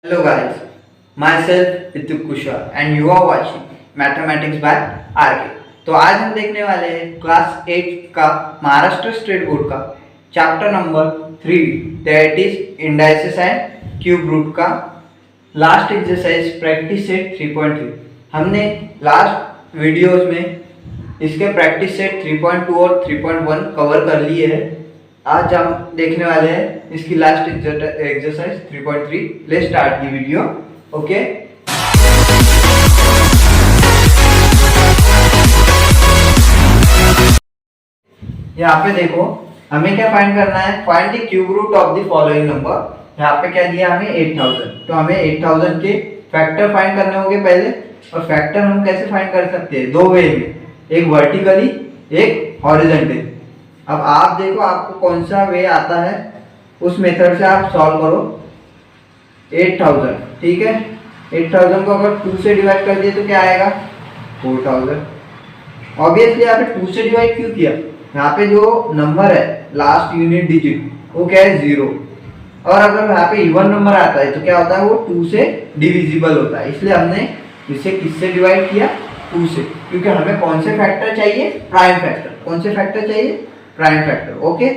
Hello guys, myself Ritik Kushwaha and you are watching Mathematics by RK। तो आज हम देखने वाले हैं क्लास 8 का महाराष्ट्र स्टेट बोर्ड का chapter number 3 that is indices and cube root का लास्ट एक्सरसाइज प्रैक्टिस सेट 3.3। हमने लास्ट वीडियोस में इसके प्रैक्टिस सेट 3.2 और 3.1 कवर कर लिए है। आज हम देखने वाले हैं इसकी last exercise 3.3। Let's start the video. Okay, यहाँ पे देखो हमें क्या फाइंड करना है, find the cube root of the following number. यहाँ पे क्या दिया हमें 8000, तो हमें 8000 के फैक्टर फाइंड करने होंगे पहले। और फैक्टर हम कैसे फाइंड कर सकते हैं, दो वे में, एक वर्टिकली एक हॉरिजॉन्टली। अब आप देखो आपको कौन सा वे आता है, उस मेथड से आप सॉल्व करो। 8000, ठीक है, 8000 को अगर 2 से डिवाइड कर दिए तो क्या आएगा 4000। ऑब्वियसली यहाँ पे 2 से डिवाइड क्यों किया, यहाँ पे जो नंबर है लास्ट यूनिट डिजिट वो क्या है 0। और अगर यहाँ पे इवन नंबर आता है तो क्या होता है, वो 2 से डिविजिबल होता है। इसलिए हमने इसे किससे डिवाइड किया, 2 से, क्योंकि हमें कौन से फैक्टर चाहिए, प्राइम फैक्टर। कौन से फैक्टर चाहिए, प्राइम फैक्टर। ओके,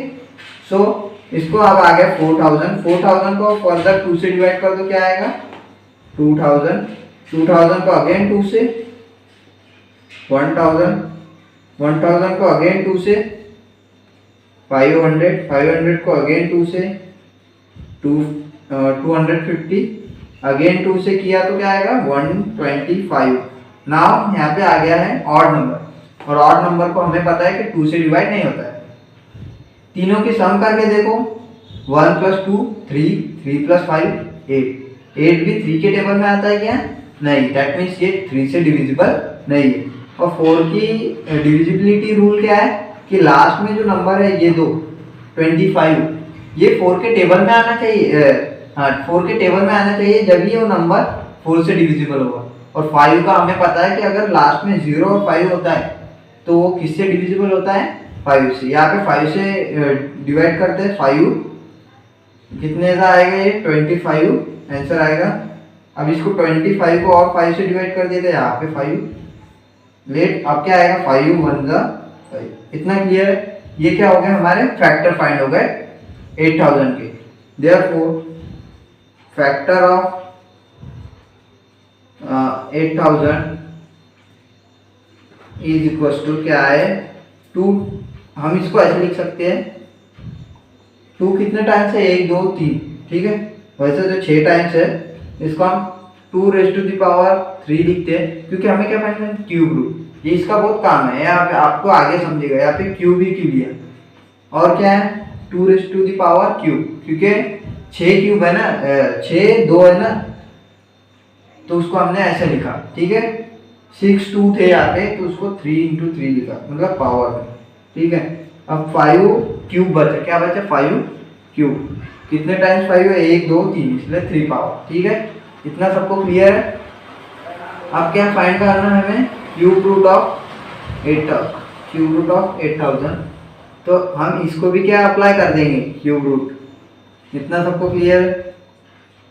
सो इसको अब आ गया 4000 को फर्दर 2 से डिवाइड कर दो, क्या आएगा 2000 को अगेन 2 से, 1000 को अगेन 2 से, 500 को अगेन 2 से, 250 अगेन 2 से किया तो क्या आएगा 125। नाउ यहाँ पे आ गया है ऑड नंबर, और ऑड नंबर को हमें पता है कि 2 से डिवाइड नहीं होता है। तीनों की सम करके देखो, 1 + 2 3, 3 + 5 8। 8 भी 3 के टेबल में आता है क्या, नहीं, दैट मीन्स ये 3 से डिविजिबल नहीं है। और 4 की डिविजिबिलिटी रूल क्या है कि लास्ट में जो नंबर है ये दो 25, ये 4 के टेबल में आना चाहिए। हाँ, 4 के टेबल में आना चाहिए, जब ये वो नंबर 4 से डिविजिबल होगा। और 5 का हमें पता है कि अगर लास्ट में 0 और 5 होता है तो वो किससे डिविजिबल होता है, 5 से। यहाँ पे 5 से डिवाइड करते हैं, 5 कितने का आएगा, ये 25 आंसर आएगा। अब इसको 25 को और 5 से डिवाइड कर देते हैं, यहाँ पे 5 लेट, अब क्या आएगा 5 1 जा 5। इतना क्लियर है। ये क्या हो गया, हमारे फैक्टर फाइंड हो गए 8000 के। Therefore factor of 8000 is equal to क्या है 2। हम इसको ऐसे लिख सकते हैं, 2 कितने टाइम्स है, 1 2 3, ठीक है। वैसे जो 6 टाइम्स है, इसको हम 2⁻³ लिखते हैं, क्योंकि हमें क्या फाइंड करना है, क्यूब रूट। ये इसका बहुत काम है, यहाँ पे आपको आगे समझेगा। यहाँ पे क्यूब ही क्यों लिया, और क्या है 2⁻³, क्योंकि 6 क्यूब है ना, 6 2 है ना, तो उसको हमने ऐसे लिखा, ठीक है। 6 2 थे यहाँ पे, तो उसको 3 × 3 लिखा, मतलब पावर में, ठीक है। अब 5 क्यूब बचा, क्या बचा 5 क्यूब। कितने टाइम्स 5 है, 1 2 3, इसलिए 3 पावर, ठीक है। इतना सबको क्लियर है। अब क्या फाइंड करना है हमें, क्यूब रूट ऑफ 8000। तो हम इसको भी क्या अप्लाई कर देंगे, क्यूब रूट। इतना सबको क्लियर है।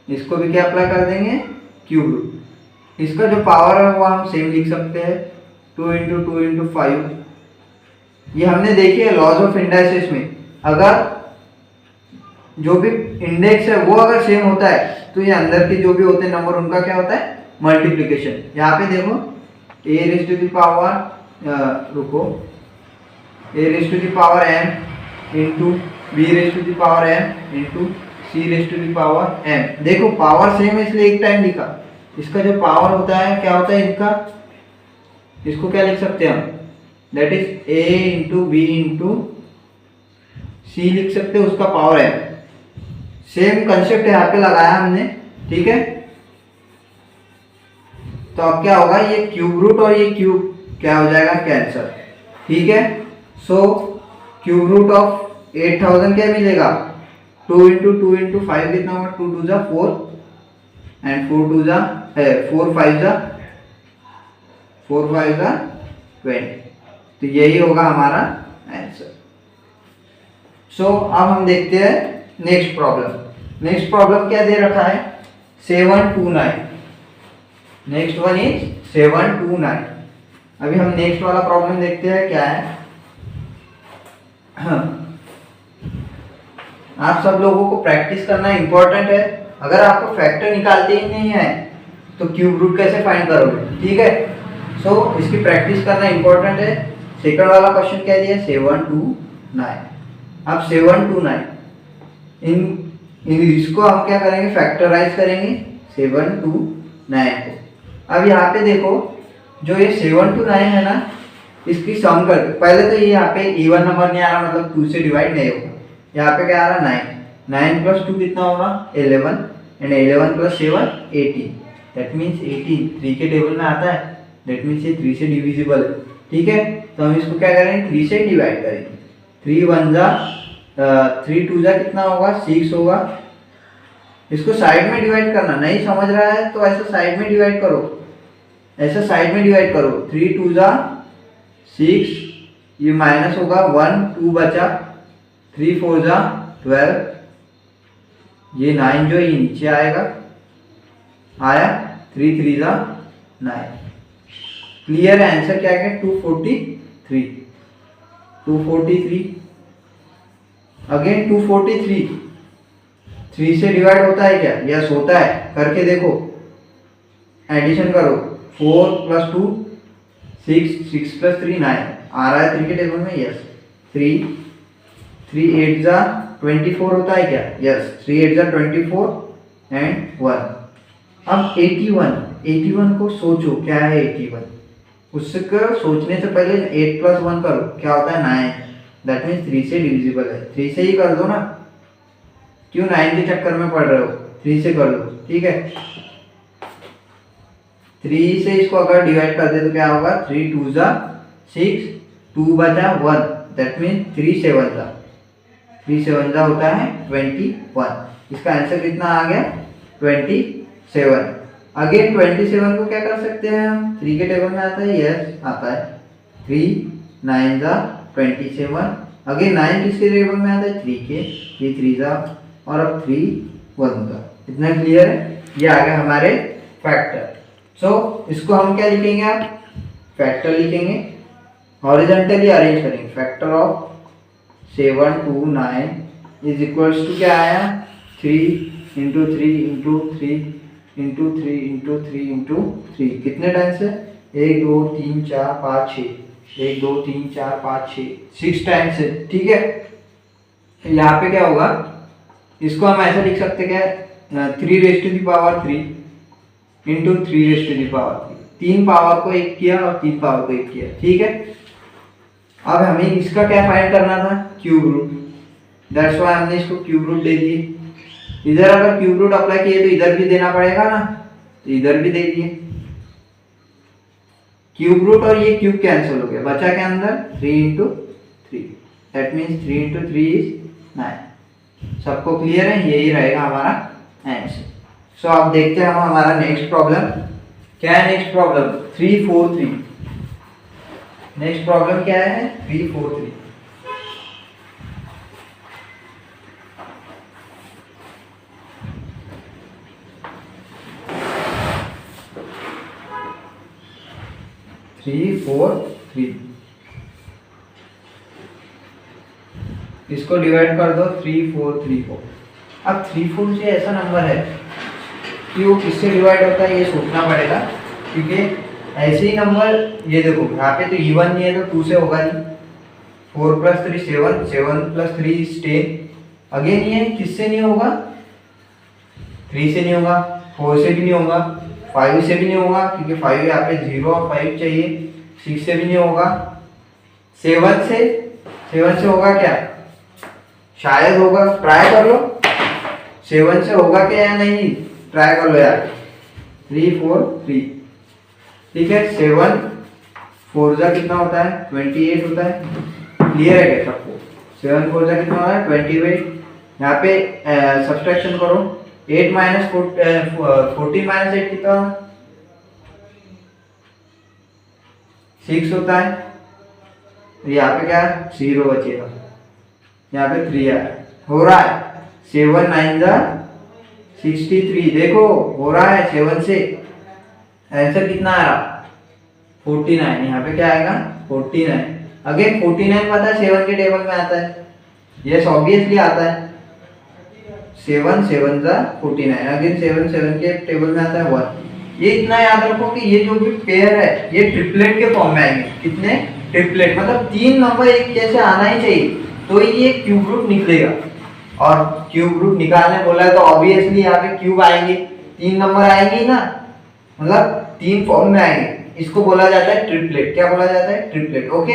इसको भी क्या अप्लाई कर देंगे, क्यूब रूट। इसका जो पावर है वो हम सेम लिख सकते हैं, 2 × 2 × 5। ये हमने देखी है लॉज ऑफ इंडाइसेस में, अगर जो भी इंडेक्स है वो अगर सेम होता है तो ये अंदर के जो भी होते हैं नंबर, उनका क्या होता है, मल्टीप्लिकेशन। यहाँ पे देखो a⁻m × b⁻m × c⁻m। देखो पावर सेम है इसलिए एक टाइम लिखा। इसका जो पावर होता है क्या होता है इनका, इसको क्या लिख सकते हैं हम, that is a × b × c लिख सकते हैं, उसका पावर है। सेम कंसेप्ट यहाँ पे लगाया हमने, ठीक है। तो अब क्या होगा, ये क्यूब रूट और ये क्यूब क्या हो जाएगा, कैंसर, ठीक है। सो क्यूब रूट ऑफ 8000 क्या मिलेगा, 2 × 2 × 5 कितना होगा, 2 2 जा 4 एंड 4 2 जा 4 5 जा 20। तो यही होगा हमारा आंसर। सो अब हम देखते हैं नेक्स्ट प्रॉब्लम। नेक्स्ट प्रॉब्लम क्या दे रखा है, 729। Next one is 729। अभी हम नेक्स्ट वाला प्रॉब्लम देखते हैं क्या है। आप सब लोगों को प्रैक्टिस करना इंपॉर्टेंट है। अगर आपको फैक्टर निकालते ही नहीं है तो क्यूब रूट कैसे फाइंड करोगे, ठीक है। सो इसकी प्रैक्टिस करना इंपॉर्टेंट है। सेकंड वाला क्वेश्चन क्या दिया, 729। अब 729 इन इसको हम क्या करेंगे, फैक्टराइज करेंगे 729 को। अब यहाँ पे देखो जो ये 729 है ना, इसकी सम कर पहले तो ये यहाँ पे इवन नंबर नहीं आ रहा, मतलब 2 से डिवाइड नहीं होगा। यहाँ पे क्या आ रहा, 9 प्लस 2 कितना होगा 11, एंड 11 प्लस 7 18, दैट मीन्स 18 3 के टेबल में आता है, दैट मीन्स ये 3 से डिविजिबल है, ठीक है। तो हम इसको क्या करेंगे, 3 से डिवाइड करेंगे। 3 1 जा 3 2 जा कितना होगा 6 होगा। इसको साइड में डिवाइड करना, नहीं समझ रहा है तो ऐसा साइड में डिवाइड करो, ऐसा साइड में डिवाइड करो। 3 2 जा 6, ये माइनस होगा 1 2 बचा, 3 4 जा 12, ये 9 जो ये नीचे आएगा, आया 3 3 जा 9। क्लियर है, आंसर क्या है 243। 243 अगेन 243 3 से डिवाइड होता है क्या, यस होता है, करके देखो, एडिशन करो। 4 प्लस 2 6, 6 प्लस 3 9 आ रहा है 3 के टेबल में, यस। 3 3 8 जा 24 होता है क्या, यस। 3 8 जा 24 एंड 1। अब 81 को सोचो क्या है 81, उसको सोचने से पहले 8 प्लस 1 करो, क्या होता है 9, दैट मीन्स 3 से डिविजिबल है। 3 से ही कर दो ना, क्यों 9 के चक्कर में पड़ रहे हो, 3 से कर दो, ठीक है। 3 से इसको अगर डिवाइड कर दे तो क्या होगा, 3 2 जा 6, 2 बचा 1, दैट मीन्स 3 7 जा 3 7 जा होता है 21। इसका आंसर कितना आ गया 27। अगेन 27 को क्या कर सकते हैं हम, 3 के टेबल में आता है, यस आता है। 3 9 जा 27, अगेन 9 किसके टेबल में आता है, 3 के, 3 3 जा, और अब 3 1 जा। इतना क्लियर है, ये आ गया हमारे फैक्टर। सो इसको हम क्या लिखेंगे, आप फैक्टर लिखेंगे, हॉरिजॉन्टली अरेंज करेंगे। Factor of 729 is equals to क्या आया, 3 into 3 into 3 into 3 into 3 into 3, कितने टाइम्स है, 1 2 3 4 5 6, 1 2 3 4 5 6, 6 टाइम्स है, ठीक है। यहाँ पे क्या होगा, इसको हम ऐसा लिख सकते क्या, 3 raise to the power 3 into 3 raise to the power 3, 3 power को 1 किया और 3 पावर को 1 किया, ठीक है। अब हमें इसका क्या फाइंड करना था, क्यूब रूट, दैट्स व्हाई हमने इसको क्यूब रूट दे दिए। इधर अगर क्यूब रूट अप्लाई किए तो इधर भी देना पड़ेगा ना, तो इधर भी दे दिए क्यूब रूट, और ये क्यूब कैंसिल हो गया, बचा के अंदर 3 into 3, that means 3 into 3 is 9। सबको क्लियर है, यही रहेगा हमारा आंसर। सो अब देखते हैं हम हमारा नेक्स्ट प्रॉब्लम क्या है। Next problem 343। नेक्स्ट प्रॉब्लम क्या है, 343। इसको डिवाइड कर दो 343 को। अब 34 से ऐसा नंबर है कि वो किससे डिवाइड होता है ये सोचना पड़ेगा, क्योंकि ऐसे ही नंबर, ये देखो यहाँ पे तो इवन नहीं है तो 2 से होगा नहीं, 4 प्लस 3 7, 7 प्लस 3 इज 10, अगेन ये किससे नहीं होगा, 3 से नहीं होगा, 4 से भी नहीं होगा, 5 से भी नहीं होगा, क्योंकि 5 यहाँ पे 0 और 5 चाहिए, 6 से भी नहीं होगा, 7 से होगा क्या, शायद होगा, ट्राई कर लो, 7 से होगा क्या या नहीं, ट्राई कर लो यार। 3 4 3, ठीक है। 7 4 जा कितना होता है 28 होता है, क्लियर है क्या सबको, 7 4 जा कितना होता है 28। यहाँ पे सब्सट्रैक्शन करो, 8 माइनस 14 माइनस 8 कितना, 6 होता है, यहाँ पे क्या 0 बचेगा, यहाँ पे 3 हो रहा है, 7 9 जा 63। देखो हो रहा है 7 से। आंसर कितना आ रहा? 49। यहाँ पे क्या आएगा? 49। अगेन 49 पता है 7 के टेबल में आता है। यस ऑब्वियसली आता है। 7 7 जा 49। अगेन 7 7 के टेबल में आता है 1। ये इतना याद रखो कि ये जो भी पेयर है ये ट्रिपलेट के फॉर्म में आएंगे। कितने? ट्रिपलेट, मतलब 3 नंबर एक जैसे आना ही चाहिए तो ये क्यूब रूट निकलेगा। और क्यूब रूट निकालने बोला है तो ऑब्वियसली यहाँ पे क्यूब आएंगे, 3 नंबर आएंगे ही ना, मतलब 3 फॉर्म में आएंगे। इसको बोला जाता है ट्रिपलेट। क्या बोला जाता है? ट्रिपलेट। ओके,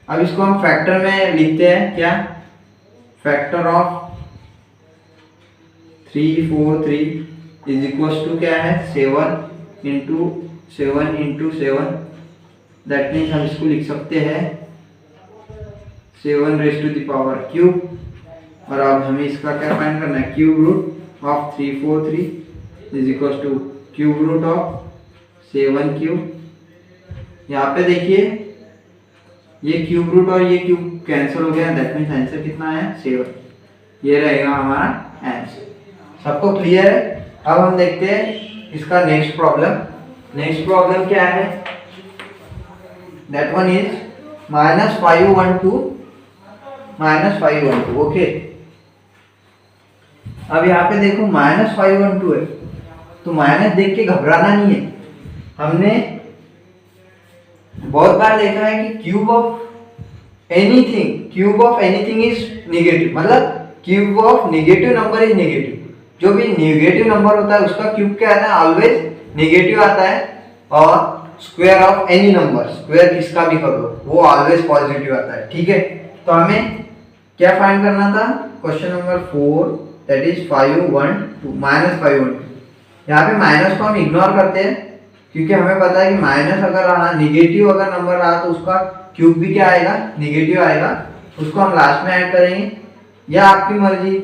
अब इसको हम फैक्टर में लिखते हैं। क्या? Factor of 3 4 3 is equal to क्या है? 7 इंटू 7 इंटू 7। दैट मीन्स हम इसको लिख सकते हैं 7 raise to the power cube. और अब हमें इसका क्या फाइंड करना है? Cube root of 3 4 3 is equal to cube root of 7 cube. यहाँ पे देखिए ये क्यूब रूट और ये क्यूब कैंसिल हो गया। दैट मीन्स आंसर कितना है? 7। ये रहेगा हमारा आंसर। सबको क्लियर है? अब हम देखते हैं इसका नेक्स्ट प्रॉब्लम। नेक्स्ट प्रॉब्लम क्या है? That one is -512 -512। ओके, अब यहाँ पे देखो -512 है तो माइनस देख के घबराना नहीं है। हमने बहुत बार देखा है कि cube of anything is negative, मतलब cube of negative number is negative. जो भी नेगेटिव नंबर होता है उसका क्यूब क्या आता है? ऑलवेज नेगेटिव आता है। और square of any number, square किसका भी कर लो, वो ऑलवेज पॉजिटिव आता है। ठीक है, तो हमें क्या फाइंड करना था? Question number 4 that is 512 -512। यहाँ पे माइनस को हम इग्नोर करते हैं क्योंकि हमें पता है कि माइनस अगर रहा, नेगेटिव अगर नंबर रहा तो उसका क्यूब भी क्या आएगा? नेगेटिव आएगा। उसको हम लास्ट में ऐड करेंगे या आपकी मर्जी,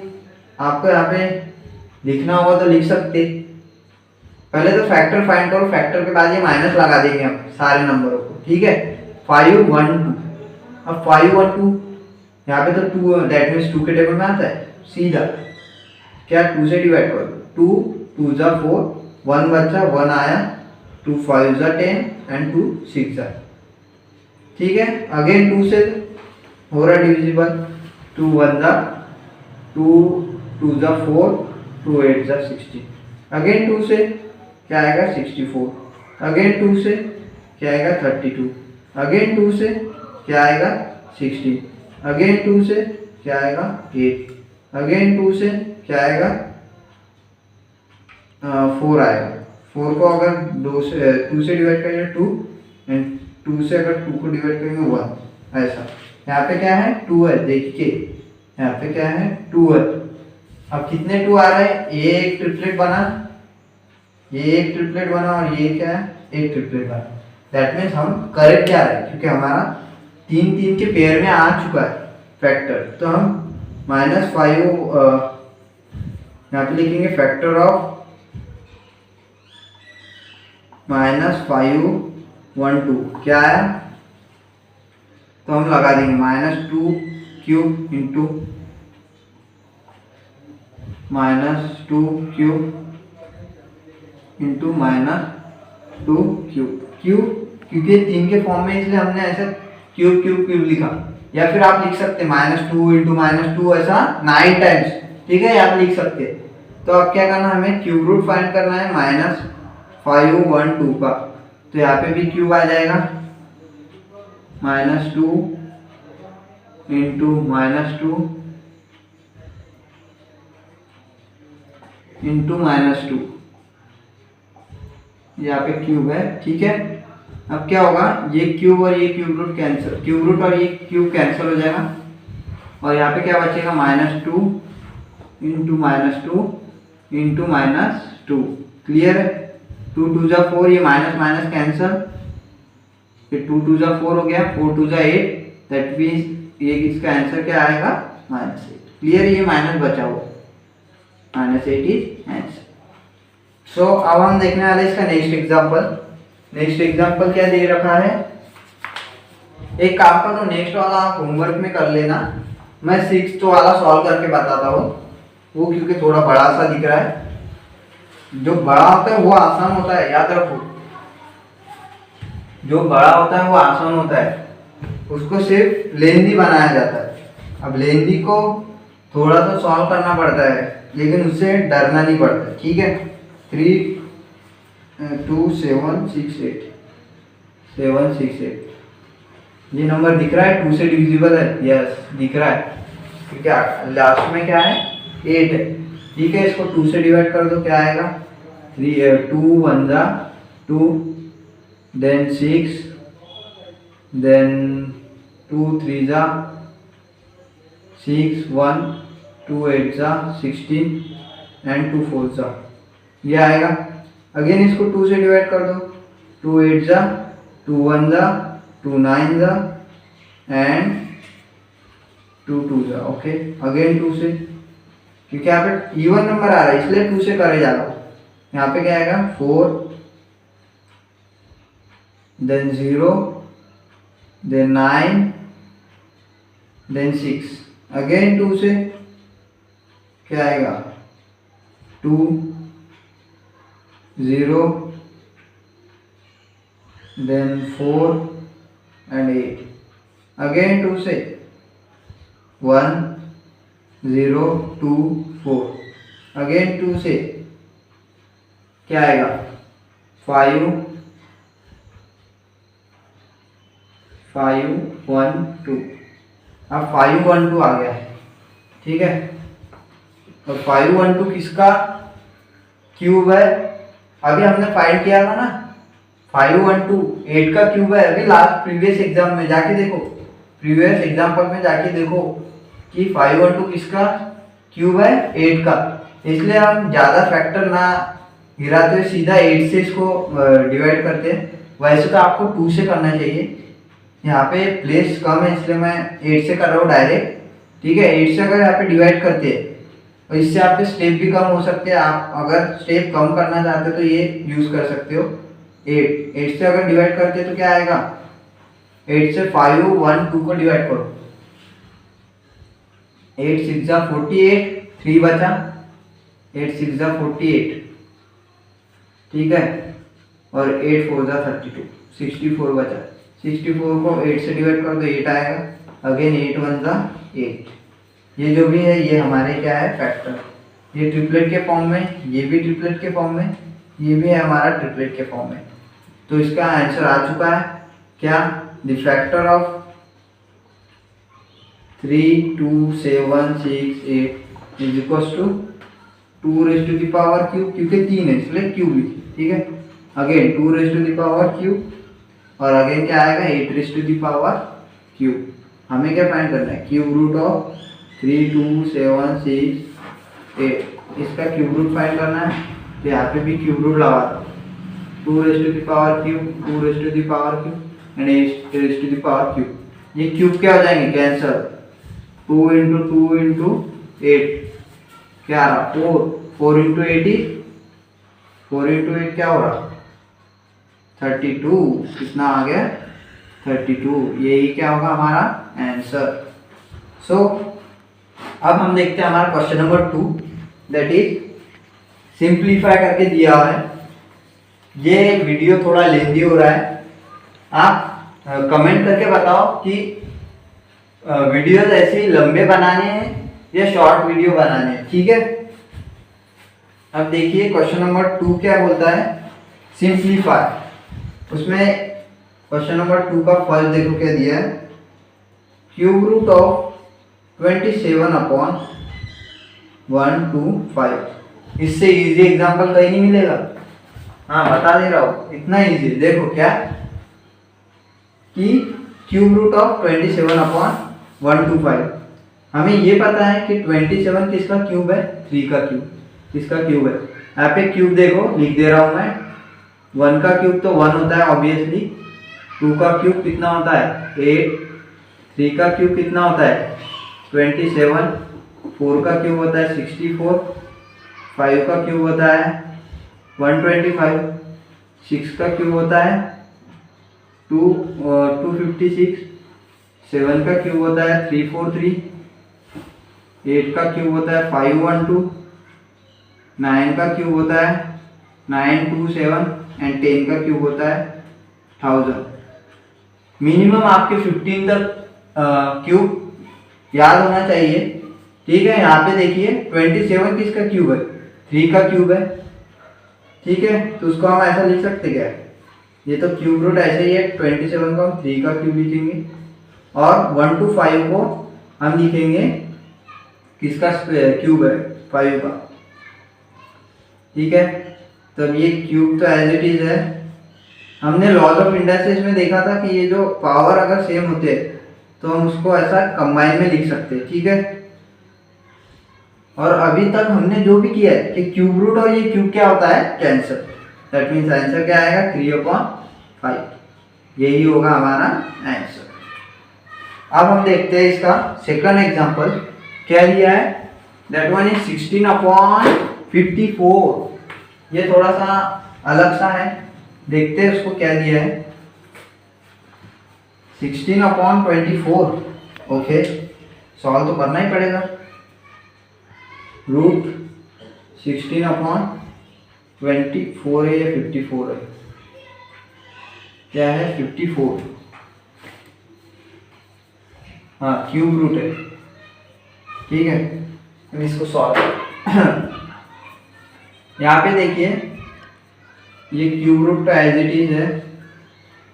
आपको यहाँ पे लिखना होगा तो लिख सकते। पहले तो फैक्टर फाइंड करो, फैक्टर के बाद ये माइनस लगा देंगे हम सारे नंबरों को। ठीक है, 512। अब 512 यहाँ पे तो 2, दैट मीन्स 2 के टेबल में आता है। सीधा क्या 2 से डिवाइड करो, 2 2 जा 4, 1 बचा 1 आया, 2 5 जा 10 एंड 2 6 जा। ठीक है, अगेन 2 से हो रहा डिविजिबल, 2 1 जा 2, 2 जा 4, 2 8 जा 16। अगेन 2 से क्या आएगा? 64। अगेन 2 से क्या आएगा? 32। अगेन 2 से क्या आएगा? 16। अगेन 2 से क्या आएगा? 8। अगेन 2 से क्या आएगा? 4 आएगा। 4 को अगर 2 से डिवाइड करेंगे 2 एंड 2 से अगर 2 को डिवाइड करेंगे 1। ऐसा यहाँ पे क्या है? 2 है। देखिए यहाँ पे क्या है? 2 है। अब कितने 2 आ रहे हैं? ये एक ट्रिपलेट बना, ये एक ट्रिपलेट बना और ये क्या है? एक ट्रिपलेट बना। दैट मीन्स हम करेक्ट क्या है? क्योंकि हमारा 3 3 के पेयर में आ चुका है फैक्टर, तो हम -5 यहाँ पे लिखेंगे फैक्टर ऑफ -512 क्या आया? तो हम लगा देंगे -2 cube into -2 cube into -2 cube. Cube क्योंकि 3 के फॉर्म में इसलिए हमने ऐसा क्यूब क्यूब क्यूब लिखा। या फिर आप लिख सकते -2 इंटू -2 ऐसा 9 टाइम्स। ठीक है, आप लिख सकते हैं। तो अब क्या करना, हमें क्यूब रूट फाइंड करना है -512 का। तो यहाँ पे भी क्यूब आ जाएगा, -2 इंटू -2 इंटू -2। यहाँ पे क्यूब है। ठीक है, अब क्या होगा? ये क्यूब और ये cube root cancel, cube root और ये क्यूब कैंसिल हो जाएगा और यहाँ पे क्या बचेगा? -2 इंटू -2 इंटू -2। क्लियर है? 2 2 जा 4, ये माइनस माइनस कैंसिल, फिर 2 2 जा 4 हो गया, 4 2 जा 8। दैट मीन्स ये इसका आंसर क्या आएगा? -8। क्लियर? ये माइनस बचा हुआ, -8 इज आंसर। सो अब हम देखने वाले इसका नेक्स्ट एग्जांपल। नेक्स्ट एग्जांपल क्या दे रखा है? एक काम करो, नेक्स्ट वाला आप होमवर्क में कर लेना, मैं 6th वाला सॉल्व करके बताता हूँ। वो क्योंकि थोड़ा बड़ा सा दिख रहा है। जो बड़ा होता है वो आसान होता है, याद रखो, जो बड़ा होता है वो आसान होता है, उसको सिर्फ लेंदी बनाया जाता है। अब लेंदी को थोड़ा सा सॉल्व करना पड़ता है, लेकिन उससे डरना नहीं पड़ता। ठीक है, 3 2 7 6 8 7 6 8 ये नंबर दिख रहा है, 2 से डिविजिबल है, यस दिख रहा है, क्योंकि लास्ट में क्या है 8 है। ठीक है, इसको 2 से डिवाइड कर दो, क्या आएगा 3 2 1 जा 2, देन 6, देन 2 3 जा 6 1 2 8 जा 16 एंड 2 4 जा, ये आएगा। अगेन इसको 2 से डिवाइड कर दो, 2 8 जा 2 1 जा 2 9 जा एंड 2 2 जा। ओके, अगेन 2 से, क्योंकि यहाँ पे इवन नंबर आ रहा है इसलिए 2 से करे जा रहा हूँ। यहाँ पे क्या आएगा 4, देन 0, देन 9, देन 6, अगेन 2 से क्या आएगा 2 0, देन 4 एंड 8, अगेन 2 से 1 0 2 4, अगेन 2 से क्या आएगा 5 5 1 2, अब 5 1 2 आ गया है। ठीक है, तो 5 1 2 किसका क्यूब है? अभी हमने फाइंड किया था ना, 5 1 2 8 का क्यूब है। अभी लास्ट प्रीवियस एग्जाम में जाके देखो, प्रीवियस एग्जाम्पल में जाके देखो कि 5 1 2 किसका क्यूब है 8 का। इसलिए हम ज़्यादा फैक्टर ना गिराते हुए सीधा 8 से इसको डिवाइड करते हैं। वैसे तो आपको 2 से करना चाहिए, यहाँ पे प्लेस कम है इसलिए मैं 8 से कर रहा हूँ डायरेक्ट। ठीक है, 8 से अगर यहाँ पे डिवाइड करते हैं तो इससे आपके स्टेप भी कम हो सकते हैं। आप अगर स्टेप कम करना चाहते हो तो ये यूज़ कर सकते हो। 8 से अगर डिवाइड करते हैं तो क्या आएगा 8 से 5 1 2 को डिवाइड करो, 8 6 जा 48, 3 बचा, 8 6 जा 48। ठीक है, और 8 4 जा 32, 64 बचा। 64 को 8 से डिवाइड कर दो, 8 आएगा। अगेन 8 1 जा 8। ये जो भी है ये हमारे क्या है फैक्टर, ये ट्रिपलेट के फॉर्म में, ये भी ट्रिपलेट के फॉर्म में, ये भी है हमारा ट्रिपलेट के फॉर्म में। तो इसका आंसर आ चुका है क्या, the factor of 3 2 7 6 8 is equal to 2 raise to the power cube, क्योंकि 3 है इसलिए क्यूब लिखी। ठीक है, again 2 raise to the power cube, और अगेन क्या आएगा 8 raise to the power cube. हमें क्या फाइंड करना है, क्यूब रूट ऑफ 3 2 7 6 8, इसका क्यूब रूट फाइंड करना है। तो यहाँ पे भी क्यूब रूट लगा दो, 2 raise to the power cube, 2 raise to the power cube and 8 raise to the power cube. ये क्यूब क्या हो जाएंगे कैंसर, 2 × 2 × 8 क्या आ रहा 4, 4 × 8 4 × 8 क्या हो रहा 32, कितना आ गया 32। यही क्या होगा हमारा आंसर। सो अब हम देखते हैं हमारा question number 2, that is simplify करके दिया हुआ है। ये वीडियो थोड़ा लेंदी हो रहा है, आप कमेंट करके बताओ कि वीडियोस ऐसे ही लंबे बनाने हैं या शॉर्ट वीडियो बनाने हैं। ठीक है, अब देखिए क्वेश्चन नंबर 2 क्या बोलता है, सिंप्लीफाई। उसमें क्वेश्चन नंबर 2 का फर्स्ट देखो क्या दिया है, क्यूब रूट ऑफ 27 अपॉन 1 2 5। इससे इजी एग्जांपल कहीं नहीं मिलेगा। हाँ बता दे रहा हूँ, इतना इजी। देखो क्या कि क्यूब रूट ऑफ 27 अपॉन 1 2 5। हमें ये पता है कि 27 किसका क्यूब है, 3 का क्यूब किसका क्यूब है। यहाँ पे क्यूब देखो लिख दे रहा हूँ मैं, 1 का क्यूब तो 1 होता है ऑब्वियसली, 2 का क्यूब कितना होता है 8, 3 का क्यूब कितना होता है 27, 4 का क्यूब होता है 64, 5 का क्यूब होता है 125, 6 का क्यूब होता है 256, 7 का क्यूब होता है 343, 8 का क्यूब होता है 512, 9 का क्यूब होता है 927 एंड 10 का क्यूब होता है 1000। मिनिमम आपके 15 तक क्यूब याद होना चाहिए। ठीक है, यहाँ पे देखिए 27 किसका क्यूब है, 3 का क्यूब है। ठीक है, तो उसको हम ऐसा लिख सकते क्या, ये तो क्यूब रूट ऐसे ही है, 27 को हम 3 का क्यूब लिखेंगे और 1 to 5 को हम लिखेंगे किसका क्यूब है, 5 का। ठीक है, तो ये क्यूब तो एज इट इज है। हमने लॉज ऑफ इंडस्ट्रीज में देखा था कि ये जो पावर अगर सेम होते तो हम उसको ऐसा कंबाइन में लिख सकते हैं। ठीक है, और अभी तक हमने जो भी किया है कि क्यूब रूट और ये क्यूब क्या होता है, कैंसल। दैट मीन्स आंसर क्या आएगा, 3/5। यही होगा हमारा आंसर। अब हम देखते हैं इसका सेकंड एग्जांपल क्या दिया है। That one is 16/54। ये थोड़ा सा अलग सा है, देखते हैं उसको क्या दिया है। 16/24। ओके, सॉल्व तो करना ही पड़ेगा। रूट 16/24 है या 54 है, क्या है 54। हाँ, क्यूब रूट है। ठीक है, हम इसको सॉल्व यहाँ पे देखिए ये क्यूब रूट तो एज इट इज है।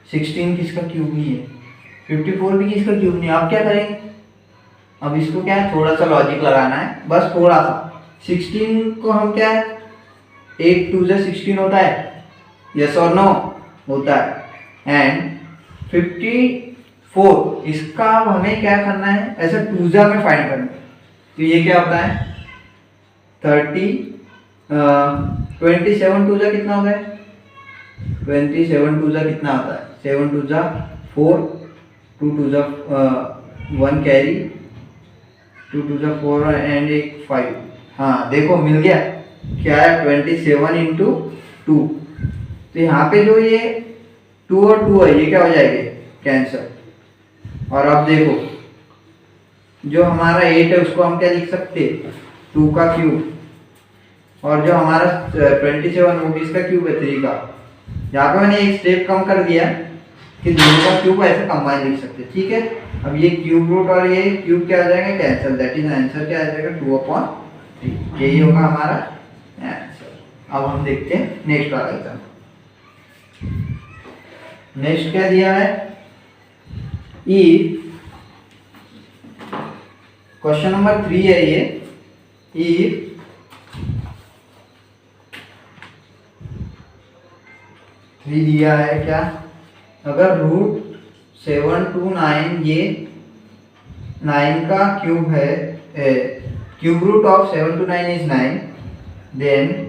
16 किसका क्यूब नहीं है, 54 भी किसका क्यूब नहीं है। आप क्या करेंगे, अब इसको क्या है, थोड़ा सा लॉजिक लगाना है, बस थोड़ा सा। 16 को हम क्या है, 8 2 जा 16 होता है, यस और नो होता है। एंड 54 इसका अब हमें क्या करना है, ऐसे 2 जा में फाइंड करना है। तो ये क्या होता है 27 2 जा कितना होता है, 27 2 जा कितना होता है, 7 2 जा 4, 2 2 जा 1 कैरी, 2 2 जा 4 एंड एक 5। हाँ देखो मिल गया, क्या है 27 इंटू 2। तो यहाँ पे जो ये 2 और 2 है ये क्या हो जाएंगे, कैंसर। और अब देखो जो हमारा 8 है उसको हम क्या लिख सकते हैं, 2 का क्यूब। और जो हमारा 27 वो किसका क्यूब है, 3 का। यहाँ पे मैंने एक स्टेप कम कर दिया कि दोनों का क्यूब ऐसे कंबाइन लिख सकते हैं। ठीक है, अब ये क्यूब रूट और ये क्यूब क्या हो जाएगा, कैंसिल। दैट इज आंसर क्या आ जाएगा, 2/3। यही होगा हमारा आंसर। अब हम देखते हैं नेक्स्ट वाला एग्जाम्पल। नेक्स्ट क्या दिया है, इफ क्वेश्चन नंबर 3 है ये। इफ दिया है क्या, अगर रूट 7 to 9 ये 9 का क्यूब है, cube root of 7 to 9 is 9, then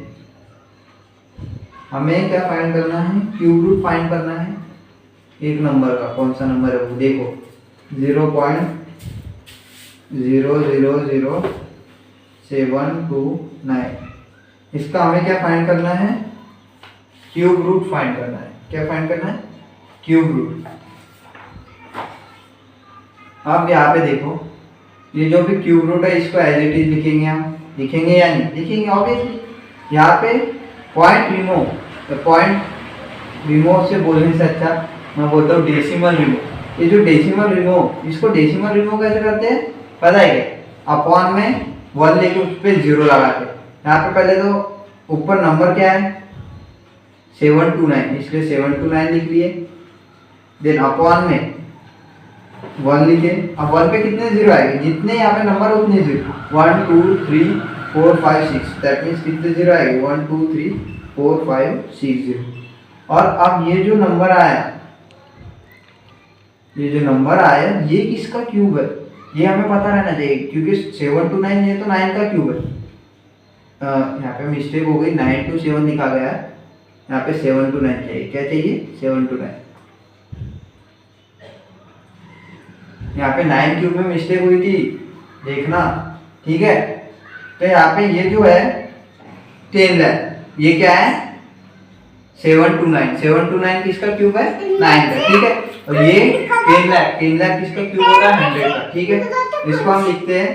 हमें क्या फाइंड करना है, क्यूब रूट फाइंड करना है एक नंबर का। कौन सा नंबर है वो देखो, 0.0000729। इसका हमें क्या फाइंड करना है, क्यूब रूट फाइंड करना है। क्या फाइंड करना है, क्यूब रूट। अब यहाँ पे देखो ये जो भी क्यूब रूट है इसको एज इट इज लिखेंगे हम, लिखेंगे या नहीं लिखेंगे, ऑब्वियसली। यहाँ पे पॉइंट रिमूव, तो पॉइंट रिमूव से बोलने से अच्छा मैं बोलता हूँ डेसिमल रिमूव। ये जो डेसिमल रिमूव, इसको डेसिमल रिमूव कैसे करते हैं पता है क्या, अपॉन में 1 लेके उस पर 0 लगाते। यहाँ पे पहले तो ऊपर नंबर क्या है 729, इसलिए 729 लिख लिए। देन अपॉन में 1 लिखे। अब 1 पे कितने 0 आएंगे, जितने यहाँ पे नंबर उतने 0। 1 2 3 4 5 6, दैट मीन्स कितने 0 आएंगे, 1 2 3 4 5 6 0। और अब ये जो नंबर आया, ये जो नंबर आया ये किसका क्यूब है, ये हमें पता रहना चाहिए, क्योंकि 7 to 9 ये तो 9 का क्यूब है। यहाँ पे मिस्टेक हो गई, 9 to 7 लिखा गया है, यहाँ पे 7 to 9 चाहिए। क्या चाहिए, 7 to 9। यहाँ पे 9 क्यूब में मिस्टेक हुई थी, देखना। ठीक है, तो यहाँ पे ये जो है 10 लाख, ये क्या है 7 to 9। 7 to 9 किसका क्यूब है, 9 का। ठीक है, और ये 10 लाख, 10 लाख किसका क्यूब होगा, 100 का। ठीक है, इसको हम लिखते हैं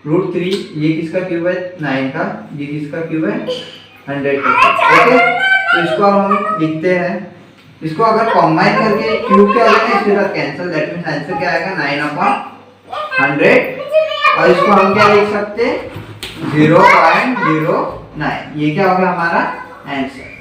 √3 ये किसका क्यूब है 9 का, ये किसका क्यूब है 100 का। ओके तो इसको अब हम लिखते हैं, इसको अगर कॉम्बाइन करके क्यूब क्या हो जाएगा इसके साथ कैंसिल, दैट मींस आंसर क्या आएगा 9/100 और इसको हम क्या लिख सकते हैं 0.09, ये क्या होगा हमारा आंसर।